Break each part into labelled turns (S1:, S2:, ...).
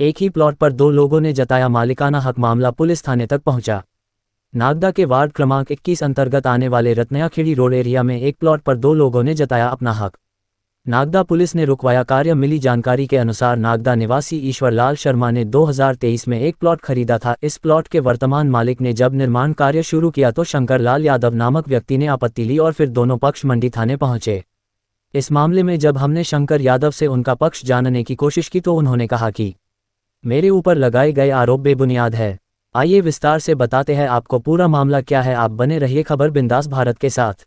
S1: एक ही प्लॉट पर दो लोगों ने जताया मालिकाना हक। मामला पुलिस थाने तक पहुंचा। नागदा के वार्ड क्रमांक 21 अंतर्गत आने वाले रत्नयाखेड़ी रोड एरिया में एक प्लॉट पर दो लोगों ने जताया अपना हक। नागदा पुलिस ने रुकवाया कार्य। मिली जानकारी के अनुसार नागदा निवासी ईश्वरलाल शर्मा ने 2023 में एक प्लॉट खरीदा था। इस प्लॉट के वर्तमान मालिक ने जब निर्माण कार्य शुरू किया तो शंकरलाल यादव नामक व्यक्ति ने आपत्ति ली और फिर दोनों पक्ष मंडी थाने पहुंचे। इस मामले में जब हमने शंकर यादव से उनका पक्ष जानने की कोशिश की तो उन्होंने कहा कि मेरे ऊपर लगाए गए आरोप बेबुनियाद है। आइए विस्तार से बताते हैं आपको पूरा मामला क्या है। आप बने रहिए खबर बिंदास भारत के साथ।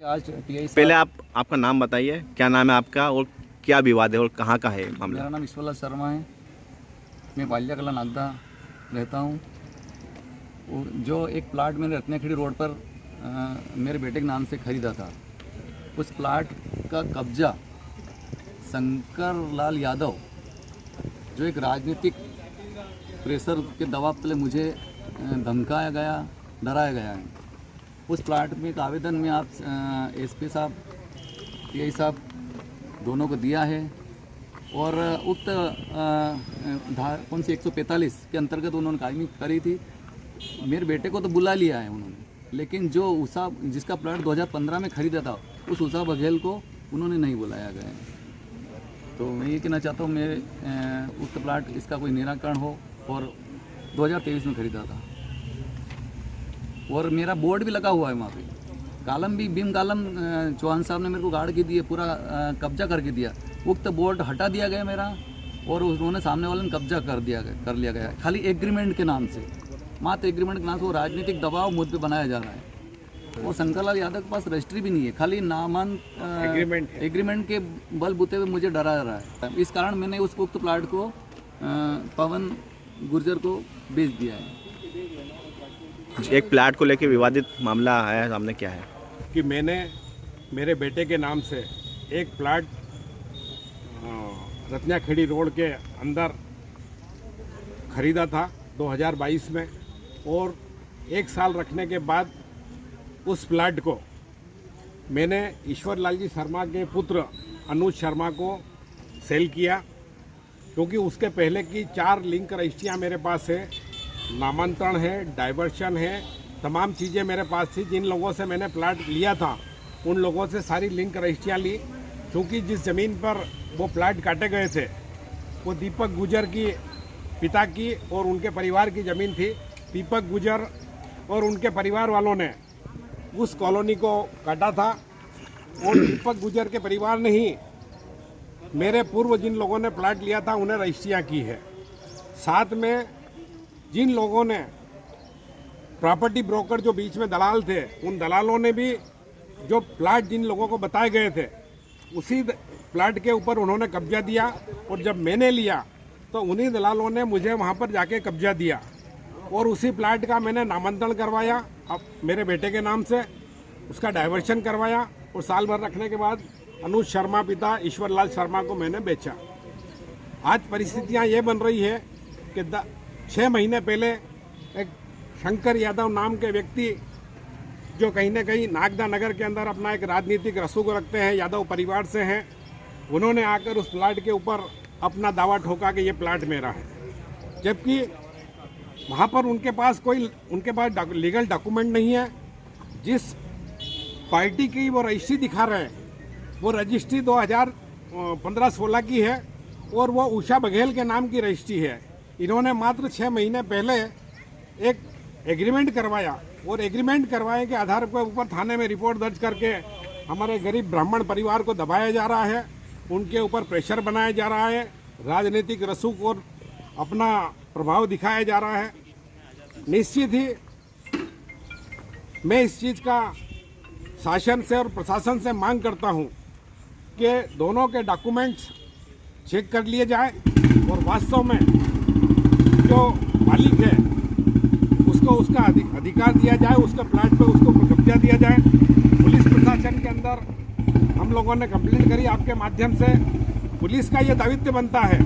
S2: पहले आपका नाम बताइए, क्या नाम है आपका और क्या विवाद है और कहाँ का है मामला?
S3: मेरा नाम ईश्वरलाल शर्मा है। मैं बालिया कला नागदा रहता हूँ। जो एक प्लाट मैंने रत्नयाखेड़ी रोड पर मेरे बेटे के नाम से ख़रीदा था, उस प्लाट का कब्जा शंकर लाल यादव, जो एक राजनीतिक प्रेशर के दबाव तले मुझे धमकाया गया, डराया गया है। उस प्लाट में एक आवेदन में आप एसपी साहब, टीआई साहब दोनों को दिया है और उक्त कौन सी 145 के अंतर्गत उन्होंने कार्रवाई करी थी। मेरे बेटे को तो बुला लिया है उन्होंने, लेकिन जो उषा जिसका प्लाट 2015 में ख़रीदा था, उस उषा बघेल को उन्होंने नहीं बुलाया गया है। तो मैं ये कहना चाहता हूँ मेरे उक्त प्लाट इसका कोई निराकरण हो। और 2023 में ख़रीदा था और मेरा बोर्ड भी लगा हुआ है वहाँ पे। कालम भी बीम कालम चौहान साहब ने मेरे को गाड़ के दिए, पूरा कब्जा करके दिया। उक्त बोर्ड हटा दिया गया मेरा और उन्होंने सामने वाले ने कब्जा कर लिया गया खाली एग्रीमेंट के नाम से, मात्र एग्रीमेंट के नाम से। वो राजनीतिक दबाव मुझ पर बनाया जा रहा है। और शंकरलाल यादव के पास रजिस्ट्री भी नहीं है, खाली नामान एग्रीमेंट के बलबूते पे मुझे डरा रहा है। इस कारण मैंने उस उक्त प्लाट को पवन गुर्जर को बेच दिया है।
S2: एक प्लाट को लेकर विवादित मामला आया सामने, क्या है
S4: कि मैंने मेरे बेटे के नाम से एक प्लाट रत्नयाखेड़ी रोड के अंदर ख़रीदा था 2022 में, और एक साल रखने के बाद उस प्लाट को मैंने ईश्वरलाल जी शर्मा के पुत्र अनुज शर्मा को सेल किया, क्योंकि उसके पहले की 4 लिंक रजिस्ट्रियाँ मेरे पास है, नामांतरण है, डाइवर्शन है, तमाम चीज़ें मेरे पास थी। जिन लोगों से मैंने प्लाट लिया था उन लोगों से सारी लिंक रजिस्ट्रियाँ ली, क्योंकि जिस ज़मीन पर वो प्लाट काटे गए थे वो दीपक गुजर की पिता की और उनके परिवार की ज़मीन थी। दीपक गुजर और उनके परिवार वालों ने उस कॉलोनी को काटा था और दीपक गुजर के परिवार ने ही मेरे पूर्व जिन लोगों ने प्लाट लिया था उन्हें रजिस्ट्रियाँ की है। साथ में जिन लोगों ने प्रॉपर्टी ब्रोकर जो बीच में दलाल थे, उन दलालों ने भी जो प्लाट जिन लोगों को बताए गए थे उसी प्लाट के ऊपर उन्होंने कब्जा दिया, और जब मैंने लिया तो उन्हीं दलालों ने मुझे वहाँ पर जाके कब्जा दिया और उसी प्लाट का मैंने नामांतरण करवाया अब मेरे बेटे के नाम से, उसका डाइवर्शन करवाया और साल भर रखने के बाद अनुज शर्मा पिता ईश्वरलाल शर्मा को मैंने बेचा। आज परिस्थितियाँ ये बन रही है कि 6 महीने पहले एक शंकर यादव नाम के व्यक्ति, जो कहीं ना कहीं नागदा नगर के अंदर अपना एक राजनीतिक रसूख रखते हैं, यादव परिवार से हैं, उन्होंने आकर उस प्लाट के ऊपर अपना दावा ठोका कि ये प्लाट मेरा है, जबकि वहाँ पर उनके पास लीगल डॉक्यूमेंट नहीं है। जिस पार्टी की वो रजिस्ट्री दिखा रहे हैं वो रजिस्ट्री 2015-16 की है और वो उषा बघेल के नाम की रजिस्ट्री है। इन्होंने मात्र 6 महीने पहले एक एग्रीमेंट करवाया और एग्रीमेंट करवाए के आधार पर ऊपर थाने में रिपोर्ट दर्ज करके हमारे गरीब ब्राह्मण परिवार को दबाया जा रहा है, उनके ऊपर प्रेशर बनाया जा रहा है, राजनीतिक रसूख और अपना प्रभाव दिखाया जा रहा है। निश्चित ही मैं इस चीज़ का शासन से और प्रशासन से मांग करता हूं कि दोनों के डॉक्यूमेंट्स चेक कर लिए जाए और वास्तव में जो मालिक है उसको उसका अधिकार दिया जाए, उसके प्लाट पे उसको कब्जा दिया जाए। पुलिस प्रशासन के अंदर हम लोगों ने कंप्लेंट करी आपके माध्यम से। पुलिस का ये दायित्व बनता है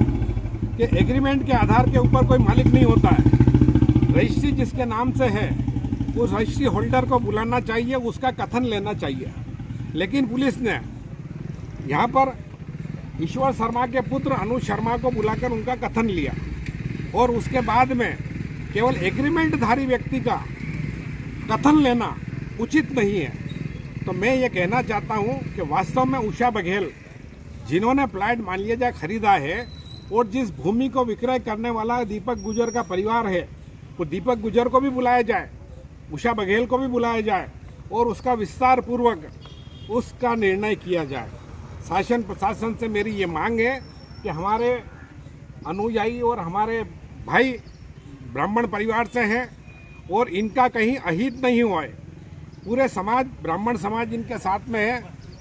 S4: कि एग्रीमेंट के आधार के ऊपर कोई मालिक नहीं होता है। रजिस्ट्री जिसके नाम से है उस रजिस्ट्री होल्डर को बुलाना चाहिए, उसका कथन लेना चाहिए। लेकिन पुलिस ने यहाँ पर ईश्वर शर्मा के पुत्र अनुज शर्मा को बुलाकर उनका कथन लिया और उसके बाद में केवल एग्रीमेंटधारी व्यक्ति का कथन लेना उचित नहीं है। तो मैं ये कहना चाहता हूँ कि वास्तव में उषा बघेल जिन्होंने प्लाट मान लिया जाए खरीदा है और जिस भूमि को विक्रय करने वाला दीपक गुजर का परिवार है, वो दीपक गुजर को भी बुलाया जाए, उषा बघेल को भी बुलाया जाए और उसका विस्तार पूर्वक उसका निर्णय किया जाए। शासन प्रशासन से मेरी ये मांग है कि हमारे अनुयायी और हमारे भाई ब्राह्मण परिवार से हैं और इनका कहीं अहित नहीं हुआ है। पूरे समाज, ब्राह्मण समाज इनके साथ में है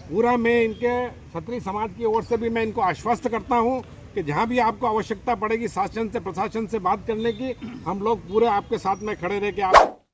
S4: पूरा। मैं इनके क्षत्रिय समाज की ओर से भी मैं इनको आश्वस्त करता हूं कि जहां भी आपको आवश्यकता पड़ेगी शासन से प्रशासन से बात करने की, हम लोग पूरे आपके साथ में खड़े रह के आप